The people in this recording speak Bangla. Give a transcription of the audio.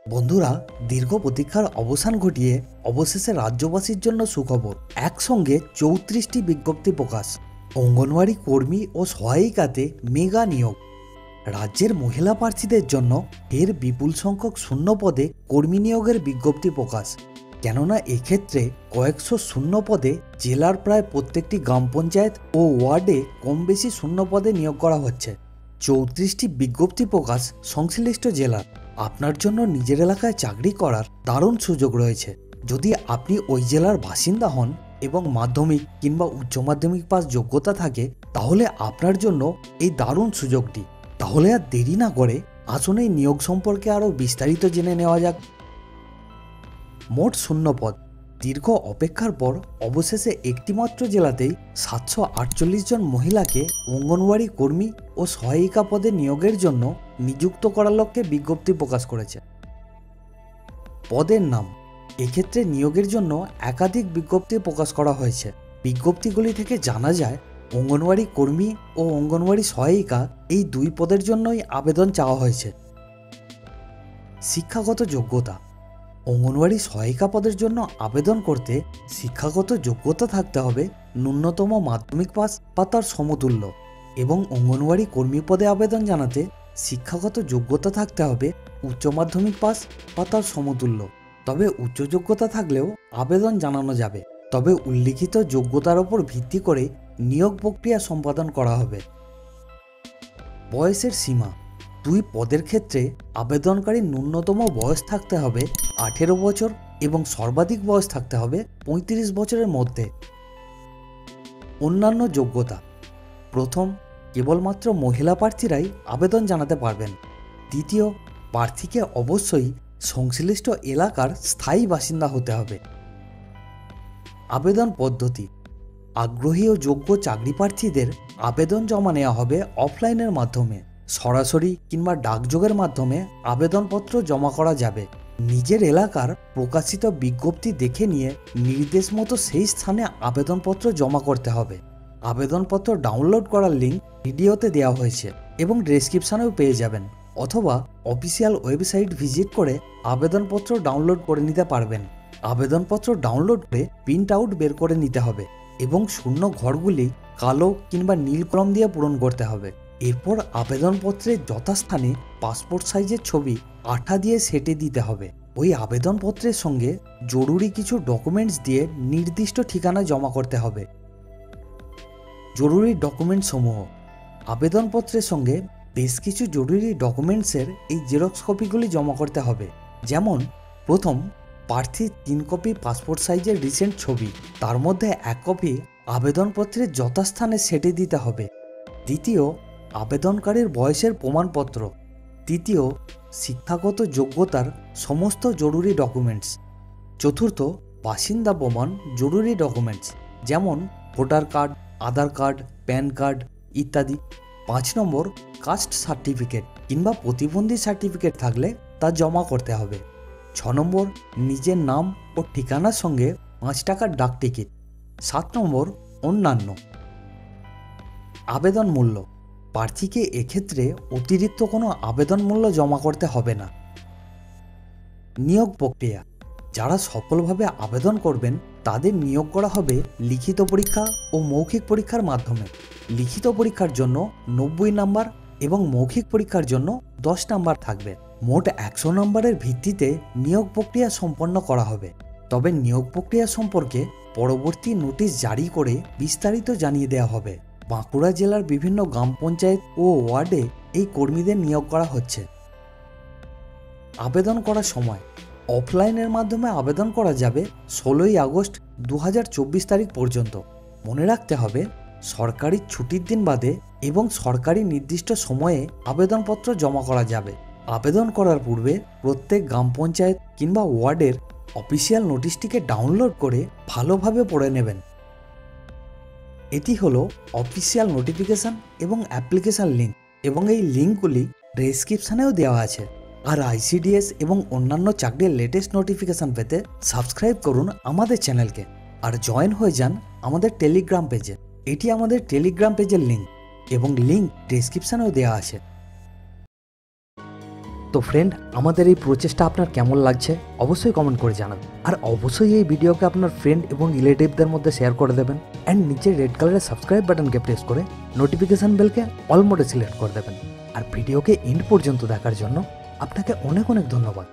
বন্ধুরা, দীর্ঘ প্রতীক্ষার অবসান ঘটিয়ে অবশেষে রাজ্যবাসীর জন্য সুখবর। একসঙ্গে ৩৪টি বিজ্ঞপ্তি প্রকাশ। অঙ্গনওয়াড়ি কর্মী ও সহায়িকাতে মেগা নিয়োগ। রাজ্যের মহিলা প্রার্থীদের জন্য এর বিপুল সংখ্যক শূন্য পদে কর্মী নিয়োগের বিজ্ঞপ্তি প্রকাশ। কেননা এক্ষেত্রে কয়েকশো শূন্য পদে জেলার প্রায় প্রত্যেকটি গ্রাম পঞ্চায়েত ও ওয়ার্ডে কম বেশি শূন্য পদে নিয়োগ করা হচ্ছে। ৩৪টি বিজ্ঞপ্তি প্রকাশ সংশ্লিষ্ট জেলার। আপনার জন্য নিজের এলাকায় চাকরি করার দারুণ সুযোগ রয়েছে। যদি আপনি ওই জেলার বাসিন্দা হন এবং মাধ্যমিক কিংবা উচ্চ মাধ্যমিক পাস যোগ্যতা থাকে, তাহলে আপনার জন্য এই দারুণ সুযোগটি। তাহলে আর দেরি না করে আসুন এই নিয়োগ সম্পর্কে আরও বিস্তারিত জেনে নেওয়া যাক। মোট শূন্য পদ। দীর্ঘ অপেক্ষার পর অবশেষে একটিমাত্র জেলাতেই ৭৪৮ জন মহিলাকে অঙ্গনওয়াড়ি কর্মী ও সহায়িকা পদে নিয়োগের জন্য নিযুক্ত করার লক্ষ্যে বিজ্ঞপ্তি প্রকাশ করেছে। পদের নাম। এক্ষেত্রে নিয়োগের জন্য একাধিক বিজ্ঞপ্তি প্রকাশ করা হয়েছে। বিজ্ঞপ্তিগুলি থেকে জানা যায় অঙ্গনওয়াড়ি কর্মী ও অঙ্গনওয়াড়ি সহায়িকা এই দুই পদের জন্যই আবেদন চাওয়া হয়েছে। শিক্ষাগত যোগ্যতা। অঙ্গনওয়াড়ি সহায়িকা পদের জন্য আবেদন করতে শিক্ষাগত যোগ্যতা থাকতে হবে ন্যূনতম মাধ্যমিক পাস বা তার সমতুল্য, এবং অঙ্গনওয়াড়ি কর্মী পদে আবেদন জানাতে শিক্ষাগত যোগ্যতা থাকতে হবে উচ্চ মাধ্যমিক পাস বা তার সমতুল্য। তবে উচ্চ যোগ্যতা থাকলেও আবেদন জানানো যাবে, তবে উল্লিখিত যোগ্যতার ওপর ভিত্তি করে নিয়োগ প্রক্রিয়া সম্পাদন করা হবে। বয়সের সীমা। দুই পদের ক্ষেত্রে আবেদনকারী ন্যূনতম বয়স থাকতে হবে ১৮ বছর এবং সর্বাধিক বয়স থাকতে হবে ৩৫ বছরের মধ্যে। অন্যান্য যোগ্যতা। প্রথম, কেবলমাত্র মহিলা প্রার্থীরাই আবেদন জানাতে পারবেন। দ্বিতীয়, প্রার্থীকে অবশ্যই সংশ্লিষ্ট এলাকার স্থায়ী বাসিন্দা হতে হবে। আবেদন পদ্ধতি। আগ্রহী ও যোগ্য চাকরি প্রার্থীদের আবেদন জমা নেওয়া হবে অফলাইনের মাধ্যমে। সরাসরি কিংবা ডাকযোগের মাধ্যমে আবেদনপত্র জমা করা যাবে। নিজের এলাকার প্রকাশিত বিজ্ঞপ্তি দেখে নিয়ে নির্দেশ মতো সেই স্থানে আবেদনপত্র জমা করতে হবে। আবেদনপত্র ডাউনলোড করার লিঙ্ক ভিডিওতে দেওয়া হয়েছে এবং ডেসক্রিপশনেও পেয়ে যাবেন, অথবা অফিসিয়াল ওয়েবসাইট ভিজিট করে আবেদনপত্র ডাউনলোড করে নিতে পারবেন। আবেদনপত্র ডাউনলোড করে প্রিন্ট আউট বের করে নিতে হবে এবং শূন্য ঘরগুলি কালো কিংবা নীল কলম দিয়ে পূরণ করতে হবে। এরপর আবেদনপত্রে যথাস্থানে পাসপোর্ট সাইজের ছবি আঠা দিয়ে সেটে দিতে হবে। ওই আবেদনপত্রের সঙ্গে জরুরি কিছু ডকুমেন্টস দিয়ে নির্দিষ্ট ঠিকানা জমা করতে হবে। জরুরি ডকুমেন্ট সমূহ। আবেদনপত্রের সঙ্গে বেশ কিছু জরুরি ডকুমেন্টসের এই জেরক্স কপিগুলি জমা করতে হবে। যেমন, প্রথম, প্রার্থীর ৩ কপি পাসপোর্ট সাইজের রিসেন্ট ছবি, তার মধ্যে ১ কপি আবেদনপত্রের যথাস্থানে সেটে দিতে হবে। দ্বিতীয়, আবেদনকারীর বয়সের প্রমাণপত্র। তৃতীয়, শিক্ষাগত যোগ্যতার সমস্ত জরুরি ডকুমেন্টস। চতুর্থ, বাসিন্দা প্রমাণ জরুরি ডকুমেন্টস, যেমন ভোটার কার্ড, আধার কার্ড, প্যান কার্ড ইত্যাদি। ৫ নম্বর, কাস্ট সার্টিফিকেট কিংবা প্রতিবন্ধী সার্টিফিকেট থাকলে তা জমা করতে হবে। ৬ নম্বর, নিজের নাম ও ঠিকানার সঙ্গে ৫ টাকার ডাক টিকিট। ৭ নম্বর, অন্যান্য। আবেদন মূল্য। প্রার্থীকে এক্ষেত্রে অতিরিক্ত কোনো আবেদন মূল্য জমা করতে হবে না। নিয়োগ প্রক্রিয়া। যারা সফলভাবে আবেদন করবেন তাদের নিয়োগ করা হবে লিখিত পরীক্ষা ও মৌখিক পরীক্ষার মাধ্যমে। লিখিত পরীক্ষার জন্য ৯০ নম্বর এবং মৌখিক পরীক্ষার জন্য ১০ নম্বর থাকবে। মোট ১০০ নম্বরের ভিত্তিতে নিয়োগ প্রক্রিয়া সম্পন্ন করা হবে। তবে নিয়োগ প্রক্রিয়া সম্পর্কে পরবর্তী নোটিশ জারি করে বিস্তারিত জানিয়ে দেওয়া হবে। বাঁকুড়া জেলার বিভিন্ন গ্রাম পঞ্চায়েত ও ওয়ার্ডে এই কর্মীদের নিয়োগ করা হচ্ছে। আবেদন করার সময়। অফলাইনের মাধ্যমে আবেদন করা যাবে ১৬ই আগস্ট ২০২৪ তারিখ পর্যন্ত। মনে রাখতে হবে, সরকারি ছুটির দিন বাদে এবং সরকারি নির্দিষ্ট সময়ে আবেদনপত্র জমা করা যাবে। আবেদন করার পূর্বে প্রত্যেক গ্রাম পঞ্চায়েত কিংবা ওয়ার্ডের অফিসিয়াল নোটিশটিকে ডাউনলোড করে ভালোভাবে পড়ে নেবেন। এটি হলো অফিসিয়াল নোটিফিকেশান এবং অ্যাপ্লিকেশান লিঙ্ক, এবং এই লিঙ্কগুলি ডেসক্রিপশানেও দেওয়া আছে। আর আইসিডিএস এবং অন্যান্য চাকরির লেটেস্ট নোটিফিকেশান পেতে সাবস্ক্রাইব করুন আমাদের চ্যানেলকে আর জয়েন হয়ে যান আমাদের টেলিগ্রাম পেজে। এটি আমাদের টেলিগ্রাম পেজের লিঙ্ক এবং লিঙ্ক ডেসক্রিপশানেও দেওয়া আছে। তো ফ্রেন্ড, আমাদের এই প্রচেষ্টা আপনার কেমন লাগছে অবশ্যই কমেন্ট করে জানাবেন। আর অবশ্যই এই ভিডিওকে আপনার ফ্রেন্ড এবং রিলেটিভদের মধ্যে শেয়ার করে দেবেন। অ্যান্ড নিচে রেড কালারের সাবস্ক্রাইব বাটনকে প্রেস করে নোটিফিকেশন বেলকে অল মোডে সিলেক্ট করে দেবেন। আর ভিডিওকে এন্ড পর্যন্ত দেখার জন্য আপনাকে অনেক অনেক ধন্যবাদ।